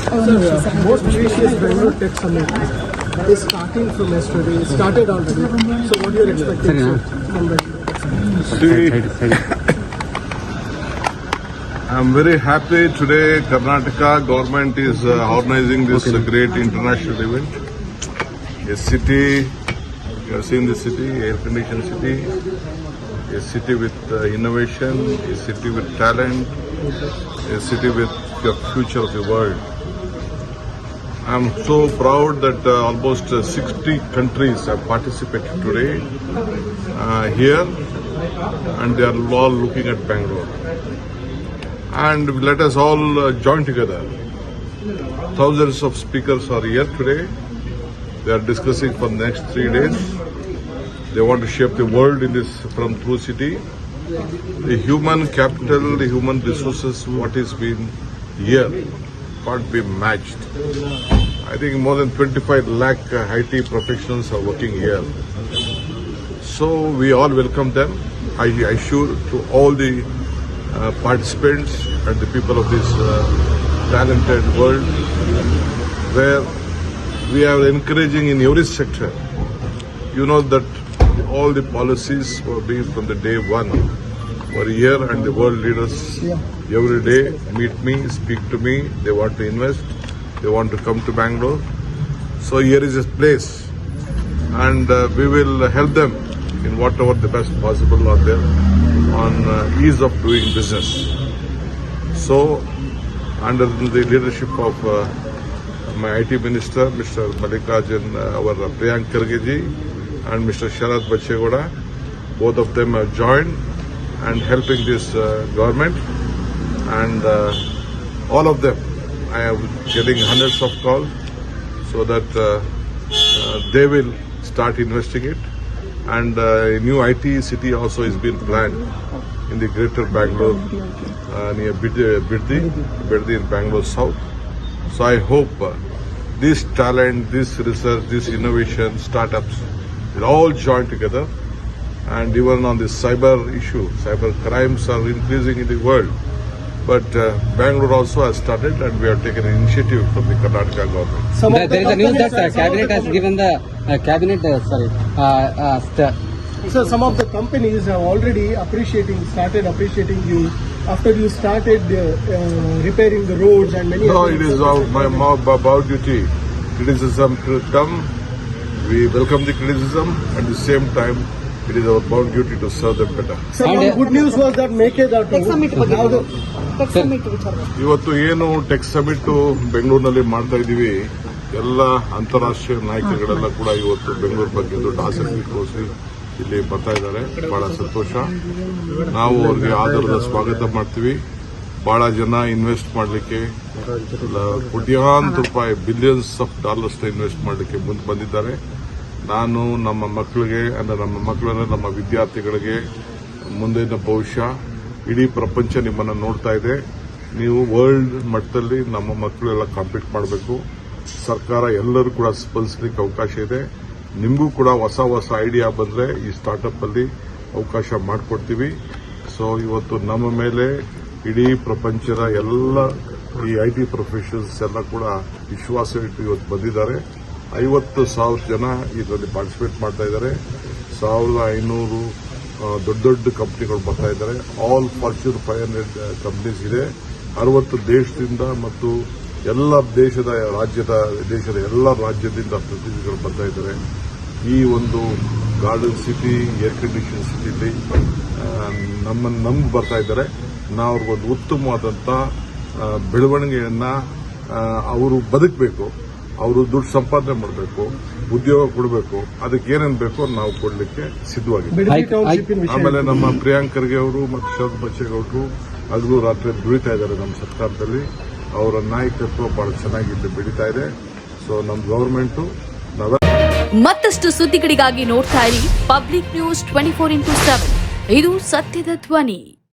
Most precious Bangalore Tech Summit is starting from yesterday. It started already. So what are your expectations from Bangalore? I'm very happy today Karnataka government is organizing this great international event. A city, you have seen the city, air-conditioned city, a city with innovation, a city with talent, a city with the future of the world. I'm so proud that almost 60 countries have participated today here, and they are all looking at Bangalore. And let us all join together. Thousands of speakers are here today. They are discussing for the next 3 days. They want to shape the world in this from through city. The human capital, the human resources, what is been here can't be matched. I think more than 25 lakh IT professionals are working here. So we all welcome them. I assure to all the participants and the people of this talented world, where we are encouraging in every sector. You know that all the policies were being from the day one were here, and the world leaders every day meet me, speak to me. They want to invest. They want to come to Bangalore. So here is a place, and we will help them in whatever the best possible are there on ease of doing business. So, under the leadership of my IT Minister, Mr. Mallikarjun, our Priyank Kharge and Mr. Sharath Bachegowda, both of them have joined and helping this government, and all of them, I am getting hundreds of calls so that they will start investing it. And a new IT city also is being planned in the greater Bangalore near Biddi in Bangalore South. So I hope this talent, this research, this innovation, startups will all join together. And even on this cyber issue, cyber crimes are increasing in the world. But Bangalore also has started, and we have taken an initiative from the Karnataka government. There is a news that cabinet has given the So some of the companies have already started appreciating you after you started repairing the roads and many. No, it is my about duty. Criticism will come. We welcome the criticism. At the same time, it is our bound duty to serve them better. So one good news was that ಇವತ್ತು ಏನು tech summit ಬೆಂಗಳೂರಿನಲ್ಲಿ ಮಾಡ್ತಾ ಇದ್ದೀವಿ, ಎಲ್ಲ ಅಂತಾರಾಷ್ಟ್ರೀಯ ನಾಯಕರುಗಳೆಲ್ಲ ಕೂಡ ಇವತ್ತು ಬೆಂಗಳೂರು ಬಗ್ಗೆ ದೊಡ್ಡ ಆಸಕ್ತಿ ತೋರಿಸಿ ಇಲ್ಲಿ ಬರ್ತಾ ಇದ್ದಾರೆ. ಬಹಳ ಸಂತೋಷ. ನಾವು ಅವ್ರಿಗೆ ಆಧಾರದ ಸ್ವಾಗತ ಮಾಡ್ತೀವಿ. ಬಹಳ ಜನ ಇನ್ವೆಸ್ಟ್ ಮಾಡಲಿಕ್ಕೆ ಕೋಟ್ಯಾಂತರ ರೂಪಾಯಿ, ಬಿಲಿಯನ್ಸ್ ಆಫ್ ಡಾಲರ್ಸ್ ಇನ್ವೆಸ್ಟ್ ಮಾಡಲಿಕ್ಕೆ ಮುಂದೆ ಬಂದಿದ್ದಾರೆ. ನಾನು ನಮ್ಮ ಮಕ್ಕಳಿಗೆ ನಮ್ಮ ವಿದ್ಯಾರ್ಥಿಗಳಿಗೆ ಮುಂದಿನ ಭವಿಷ್ಯ, ಇಡೀ ಪ್ರಪಂಚ ನಿಮ್ಮನ್ನು ನೋಡ್ತಾ ಇದೆ. ನೀವು ವರ್ಲ್ಡ್ ಮಟ್ಟದಲ್ಲಿ ನಮ್ಮ ಮಕ್ಕಳೆಲ್ಲ ಕಾಂಪೀಟ್ ಮಾಡಬೇಕು. ಸರ್ಕಾರ ಎಲ್ಲರೂ ಕೂಡ ಸ್ಪಂದಿಸಲಿಕ್ಕೆ ಅವಕಾಶ ಇದೆ. ನಿಮಗೂ ಕೂಡ ಹೊಸ ಐಡಿಯಾ ಬಂದರೆ ಈ ಸ್ಟಾರ್ಟ್ಅಪ್ ಅಲ್ಲಿ ಅವಕಾಶ ಮಾಡಿಕೊಡ್ತೀವಿ. ಸೊ ಇವತ್ತು ನಮ್ಮ ಮೇಲೆ ಇಡೀ ಪ್ರಪಂಚದ ಎಲ್ಲ ಈ IT ಪ್ರೊಫೆಷನಲ್ಸ್ ಎಲ್ಲ ಕೂಡ ವಿಶ್ವಾಸ ಇಟ್ಟು ಇವತ್ತು ಬಂದಿದ್ದಾರೆ. 50,000 ಜನ ಇದರಲ್ಲಿ ಪಾರ್ಟಿಸಿಪೇಟ್ ಮಾಡ್ತಾ ಇದ್ದಾರೆ. 1,500 ದೊಡ್ಡ ಕಂಪನಿಗಳು ಬರ್ತಾ ಇದ್ದಾರೆ. ಆಲ್ ಫಾರ್ಚ್ಯೂನ್ 500 ಕಂಪನೀಸ್ ಇದೆ. 60 ದೇಶದಿಂದ ಮತ್ತು ಎಲ್ಲ ದೇಶದ ಎಲ್ಲ ರಾಜ್ಯದಿಂದ ಪ್ರತಿನಿಧಿಗಳು ಬರ್ತಾ ಇದ್ದಾರೆ. ಈ ಒಂದು ಗಾರ್ಡನ್ ಸಿಟಿ, ಏರ್ ಕಂಡೀಷನ್ ಸಿಟಿಲಿ ನಮ್ಗೆ ಬರ್ತಾ ಇದ್ದಾರೆ. ನಾವು ಅವ್ರಿಗೊಂದು ಉತ್ತಮವಾದಂಥ ಬೆಳವಣಿಗೆಯನ್ನ, ಅವರು ಬದುಕಬೇಕು, ಅವರು ದುಡ್ಡು ಸಂಪಾದನೆ ಮಾಡಬೇಕು, ಉದ್ಯೋಗ ಕೊಡಬೇಕು. ಅದಕ್ಕೆ ಏನೇನು ಬೇಕೋ ನಾವು ಕೊಡಲಿಕ್ಕೆ ಸಿದ್ಧವಾಗಿದ್ದೀವಿ. ಆಮೇಲೆ ನಮ್ಮ ಪ್ರಿಯಾಂಕ್ ಖರ್ಗೆ ಅವರು ಮತ್ತು ಶರತ್ ಬಚ್ಚೇಗೌಡರು ಹಗಲು ರಾತ್ರಿ ದುಡಿತಾ ಇದ್ದಾರೆ ನಮ್ಮ ಸರ್ಕಾರದಲ್ಲಿ. ಅವರ ನಾಯಕತ್ವ ಬಹಳ ಚೆನ್ನಾಗಿ ಇಲ್ಲಿ ಬೆಳೀತಾ ಇದೆ. ಸೊ ನಮ್ಮ ಗವರ್ಮೆಂಟು ಮತ್ತಷ್ಟು ಸುದ್ದಿಗಳಿಗಾಗಿ ನೋಡ್ತಾ ಇರಿ ಪಬ್ಲಿಕ್ ನ್ಯೂಸ್ 24x7. ಇದು ಸತ್ಯದ ಧ್ವನಿ.